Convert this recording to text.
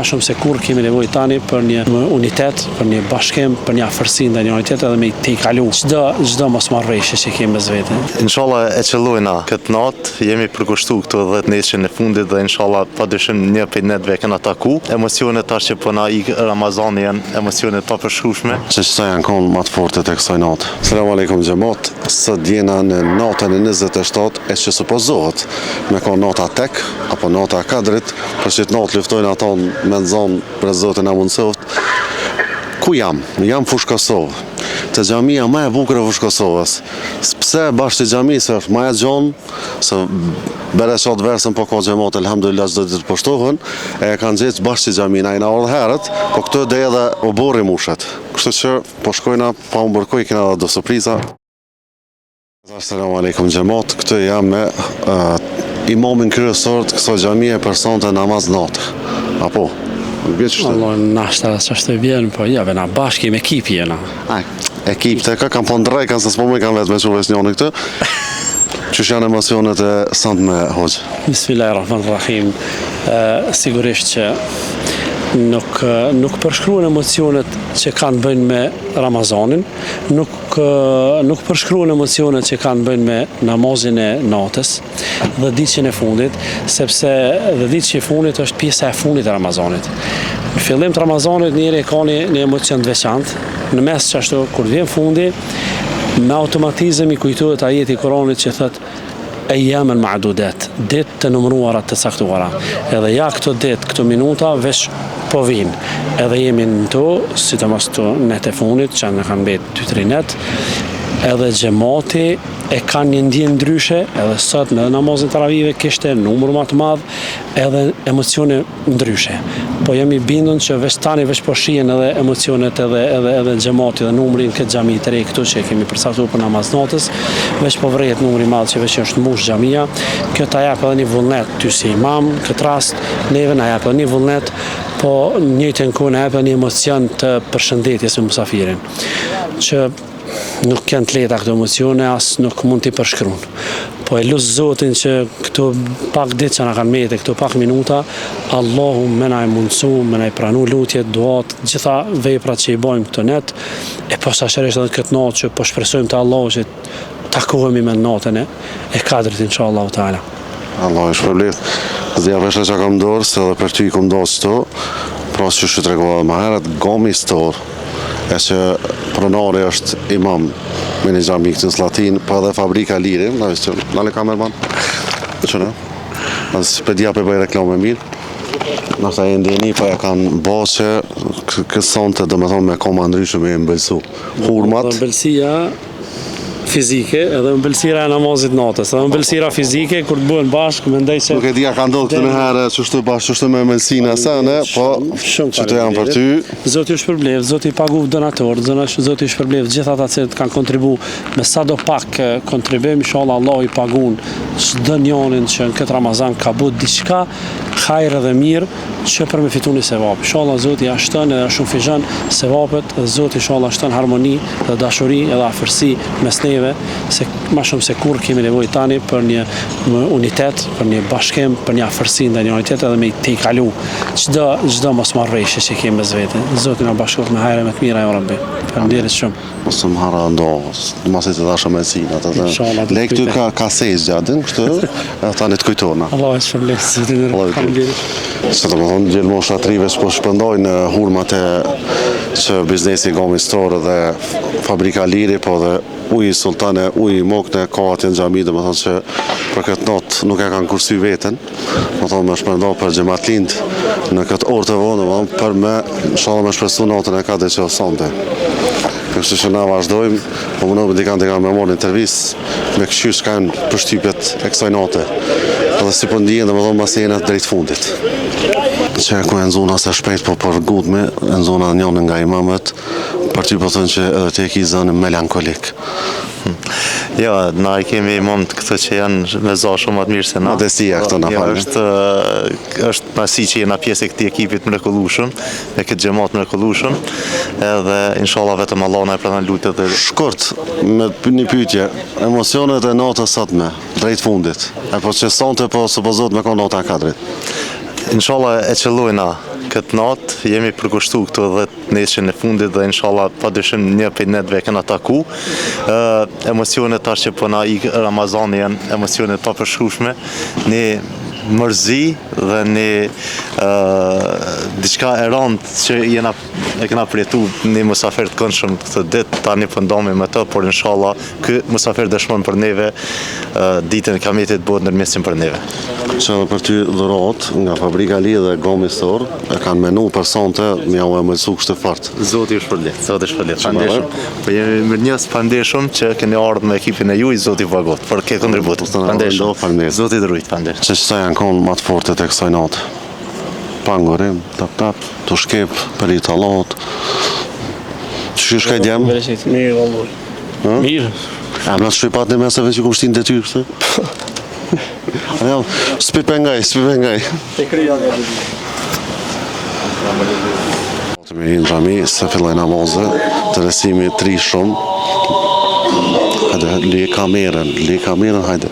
më shumë se kur kemi nevojë tani për një unitet, për një bashkim, për një afërsi ndaj njëri tjetrit edhe me të kalu çdo mosmarrëveshje që kemi mes vete. Inshallah e qëllojna këtë natë, jemi përkushtuar këto 10 nesër në fundit dhe inshallah padyshim një prej netve kena taku. Emocionet tash që po na ik Ramazani janë emocione të papërshkrueshme. Çështja janë konë më të forte tek kësaj natë. Selam aleikum xhamat. Sot jena në natën e 27 e që supozohet me konë nata tek apo nata kadrit, për që të natë luftojnë ata me nxon për Zotin na mundsoft. Ku jam? Jam fush Kosovë. Te xhamia më e bukur e fush Kosovës. Pse bashkë te xhamisë është më e gjonë, se bereqat versën po ka xhamat elhamdulillah çdo ditë poshtohen, e kanë gjetë bashkë te xhamia, ai na ardh herët, po këtë do edhe u borri mushet. Kështu që po shkojna pa u bërkoj kena do surpriza. Assalamu alaikum xhamat, këtë jam me imamin kryesor të kësaj xhamie për sonte namaz natë. Apo Allah nashta ç'është vjen, po ja vena bashkë me ekip jena. Ekip të ka kam po ndrej kanë se s'po më kanë vetë me çuves njëri këtë. Ç'është janë emocionet e sot me hoxh. Bismillahirrahmanirrahim. Sigurisht që nuk përshkruan emocionet që kanë bëjnë me Ramazanin, nuk përshkruan emocionet që kanë bëjnë me namazin e natës dhe ditën e fundit, sepse dhe ditën e fundit është pjesa e fundit e Ramazanit. Në fillim të Ramazanit njëri ka një emocion të veçantë, në mes çashtu kur vjen fundi, me automatizëm i kujtohet ajeti i Kuranit që thotë ejamen ma'dudat, ditë të numëruara të caktuara. Edhe ja këto ditë, këto minuta veç po vinë. Edhe jemi në to, sidomos to net e fundit, që në kanë mbetë 2-3 net, edhe xhamati e kanë një ndjenjë ndryshe, edhe sot në namazin taravive kishte numër më të madh, edhe emocione ndryshe. Po jam i bindur që veç tani veç po shihen edhe emocionet edhe xhamati dhe numri në këtë xhami të re këtu që kemi përcaktuar për namaz natës, veç po vret numri i madh që veç është mbush xhamia. Kjo ta jap edhe një vullnet ty si imam, këtë rast neve na jap edhe një vullnet, po në njëjtën kohë na jap edhe një emocion të përshëndetjes me musafirin. Që nuk kanë të lehta këto emocione, as nuk mund t'i përshkruan. Po e lut Zotin që këto pak ditë që na kanë mbetë, këto pak minuta, Allahu më na e mundsu, më na e pranu lutjet, duat, gjitha veprat që i bëjmë këto net, e posaçërisht edhe këtë natë që po shpresojmë te Allahu që takohemi me natën e kadrit inshallah taala. Allah është shpërblet. Dhe ja vesha që kam dorë, se edhe për ty i kom dorë sëto, pra që të tregova më herët, gomi stor, e që pronari është imam me një xhami këtë në Slatin, pa edhe fabrika liri, nale kamerman, që në, nësë pedia për bëj reklame mirë, nështë e ndjeni, pa ja kanë bo që kësonte dhe me thonë me koma ndryshme me mbëlsu. Hurmat. Mbëlsia fizike edhe mbëlsira e namazit natës, edhe mbëlsira fizike kur të bëhen bashkë, mendoj se nuk e dia ka ndodhur këtë herë çështë bashkë çështë me Melsinë asane, po çështë janë për ty. Zoti ju shpërblet, Zoti i pagu donator, Zoti i shpërblet gjithë ata që kanë kontribuar me sado pak kontribim, inshallah Allah i pagun çdo njërin që në këtë Ramazan ka bërë diçka hajër dhe mirë që për me fitu një sevap. Inshallah Zoti ja shton edhe shumë fizhan sevapet, Zoti inshallah shton harmoni dhe dashuri edhe afërsi mes neve, se më shumë se kur kemi nevojë tani për një unitet, për një bashkim, për një afërsi ndaj njëri tjetrit edhe me të kalu çdo mosmarrëveshje që kemi mes vete. Zoti na bashkoft me hajre më të mira, ya Rabbi. Faleminderit shumë. Mos më harra ndos, mos e të dashë me sinë atë. Le këtu ka sej gjatën kështu, ata ne të kujtona. Allah e shpërblet, Zotin. Faleminderit. Sa të më thonë, gjithmonë shatrive që po shpëndojnë hurmat e që biznesi gomi store dhe fabrika liri, po dhe uji sultane, uji mokne, ka atje në xhami, dhe më thonë që për këtë notë nuk e kanë kursy veten, më thonë me shpërndoj për xhamat lind në këtë orë të vonë, për me inshallah me shpresu natën e ka dhe që osonte. Kështu që na vazhdojmë, po mundohemi dikant me marrë intervistë me këshysh kanë përshtypjet e kësaj natë. Edhe si po ndihen domethënë mas jena drejt fundit. Që ku e në zona se shpejt po për gudme, në zona njënë nga imamet, për ty po thënë që edhe te ki zënë melankolik. Ja, na I kemi imam të këtë që janë me za shumë atë mirë se na. Modestia këto na falë. Është pasi që jena pjesë e këtij ekipit mrekullueshëm, me këtë xhamat mrekullueshëm, edhe inshallah vetëm Allah na e pranon lutjet dhe shkurt me një pyetje, emocionet e natës sotme, drejt fundit. Apo që sonte po supozohet me kon nota 4. Inshallah e qëllojna këtë natë jemi përkushtu këto 10 neshin e fundit dhe inshallah padyshim një prej netëve kena taku. Emocionet tash që po na ik Ramazani janë emocionet pa përshkrueshme. Ne mërzi dhe një diçka e rëndë që e kena përjetu një musafir të këndshëm këtë ditë, tani po ndomi me të, por inshallah ky musafir dëshmon për neve ditën e Kiametit bëhet ndërmjetësim për neve. Që edhe për ty dhuratë nga Fabrika Li dhe Gomi Store e kanë menu për sonte me u emëlsu kështë fort. Zoti ju shpërblet, Zoti shpërblet. Pandeshëm. Po jemi mirënjohës pandeshëm që keni ardhur me ekipin e juaj, Zoti ju pagot për këtë kontribut. Pandeshëm. Zoti të rujt, pandeshëm. Që janë konë më të forte të kësaj natë? Pangurim, tap, të shkep, për i talat. Që shka i djemë? Mirë, vallë. Mirë. A më shoj pat në mesave që kushtin të ty kështë? Ja, s'pi pengaj. Te kryja dhe Të me hinë gjami, se fillaj namazë, të resimi tri shumë. Hajde, li kamerën, hajde.